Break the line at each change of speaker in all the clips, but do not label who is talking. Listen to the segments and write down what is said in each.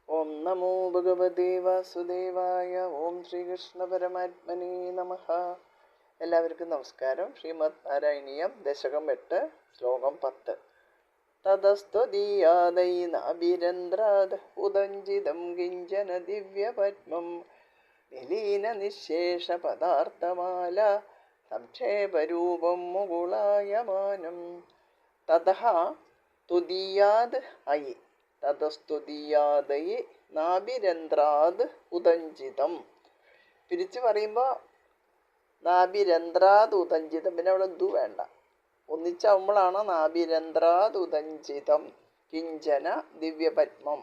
ഓം നമോ ഭഗവതേ വാസുദേവായ. ഓം ശ്രീകൃഷ്ണ പരമാത്മനേ നമഃ. എല്ലാവർക്കും നമസ്കാരം. ശ്രീമദ് നാരായണീയം ദശകം 8 ശ്ലോകം 10. തതസ്ത്വദീയാദൈനാഭിരന്ത്രാദ് ഉദഞ്ചിതം കിഞ്ചന ദിവ്യപത്മം നിലീന നിശേഷ പദാർത്ഥമാല സംക്ഷേപരൂപം മുകുളായമാനം. തതഃ തുദീയാദ് അയി തതസ്തുതീയാദൈ നാഭിരന്ത്രാദ് ഉദഞ്ചിതം. പിരിച്ചു പറയുമ്പോൾ നാഭിരന്ത്രാദ് ഉദഞ്ചിതം, പിന്നെ അവിടെ ദു വേണ്ട, ഒന്നിച്ചാവുമ്പോഴാണ് നാഭിരന്ത്രാദ് ഉദഞ്ചിതം കിഞ്ചന ദിവ്യപത്മം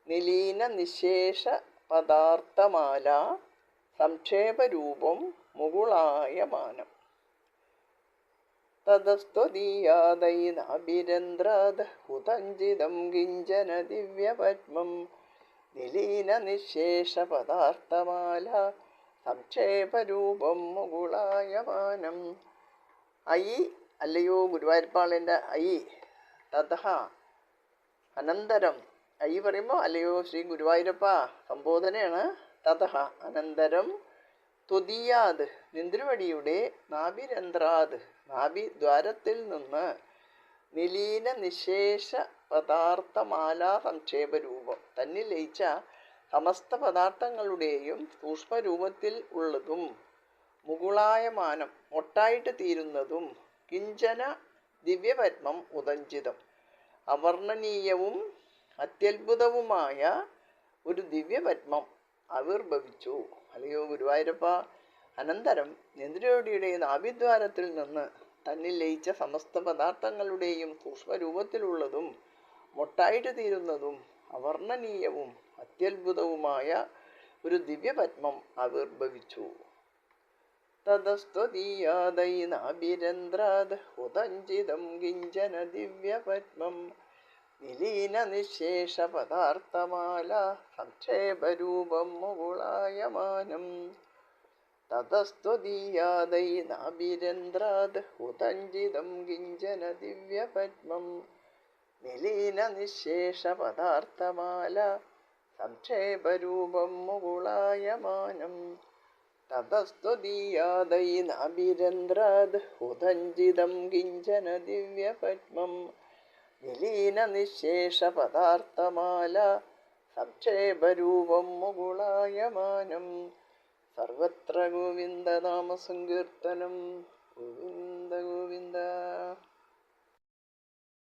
നിലീന നിശേഷ പദാർത്ഥമാല സംക്ഷേപരൂപം മുകുളായമാനം. തതസ്ത്വദീയാദൈനാഭിരന്ത്രാദ് ഉദഞ്ചിതം കിഞ്ചന ദിവ്യപത്മം നിലീന നിശേഷ പദാർത്ഥമാല സംക്ഷേപരൂപം മുകുളായമാനം. അയി അല്ലയോ ഗുരുവായൂരപ്പാളിൻ്റെ അയി, തതഃ അനന്തരം. അയി പറയുമ്പോൾ അല്ലയോ ശ്രീ ഗുരുവായൂരപ്പ സംബോധനയാണ്. തതഃ അനന്തരം തുദീയാദ് നിന്ദ്രുവടിയുടെ നാഭിരന്ത്രാദ് നാഭിദ്വാരത്തിൽ നിന്ന് നിലീന നിശേഷ പദാർത്ഥമാല സംക്ഷേപരൂപം തന്നിൽ ലയിച്ച സമസ്ത പദാർത്ഥങ്ങളുടെയും സൂക്ഷ്മരൂപത്തിൽ ഉള്ളതും മുകുളായമാനം മൊട്ടായിട്ട് തീരുന്നതും കിഞ്ചന ദിവ്യപത്മം ഉദഞ്ചിതം അവർണ്ണനീയവും അത്യത്ഭുതവുമായ ഒരു ദിവ്യപത്മം ആവിർഭവിച്ചു. അല്ലയോ ഗുരുവായൂരപ്പ, അനന്തരം നിന്ദ്രയോടിയുടെ നാഭിദ്വാരത്തിൽ നിന്ന് തന്നിൽ ലയിച്ച സമസ്ത പദാർത്ഥങ്ങളുടെയും സൂക്ഷ്മരൂപത്തിലുള്ളതും മൊട്ടായിട്ട് തീരുന്നതും അവർണ്ണനീയവും അത്യത്ഭുതവുമായ ഒരു ദിവ്യപത്മം ആവിർഭവിച്ചു. തതസ്ത്വദീയാദൈനാഭിരന്ത്രാദ് ഉദഞ്ചിതം കിഞ്ചന ദിവ്യപത്മം നിലീന നിശേഷ പദാർത്ഥമാല സംക്ഷേപരൂപം മുകുളായമാനം. തതസ്ത്വദീയാദൈനാഭിരന്ത്രാദ് ഉദഞ്ചിതം കിഞ്ചന ദിവ്യപത്മം നിലീന നിശേഷ പദാർത്ഥമാല സംക്ഷേപരൂപം മുകുളായമാനം. തതസ്ത്വദീയാദൈനാഭിരന്ത്രാദ് ഉദഞ്ചിതം കിഞ്ചന ദിവ്യപത്മം നിലീന നിശേഷ പദാർത്ഥമാല സംക്ഷേപരൂപം മുകുളായമാനം. സർവത്ര ഗോവിന്ദനാമ സങ്കീർത്തനം. ഗോവിന്ദ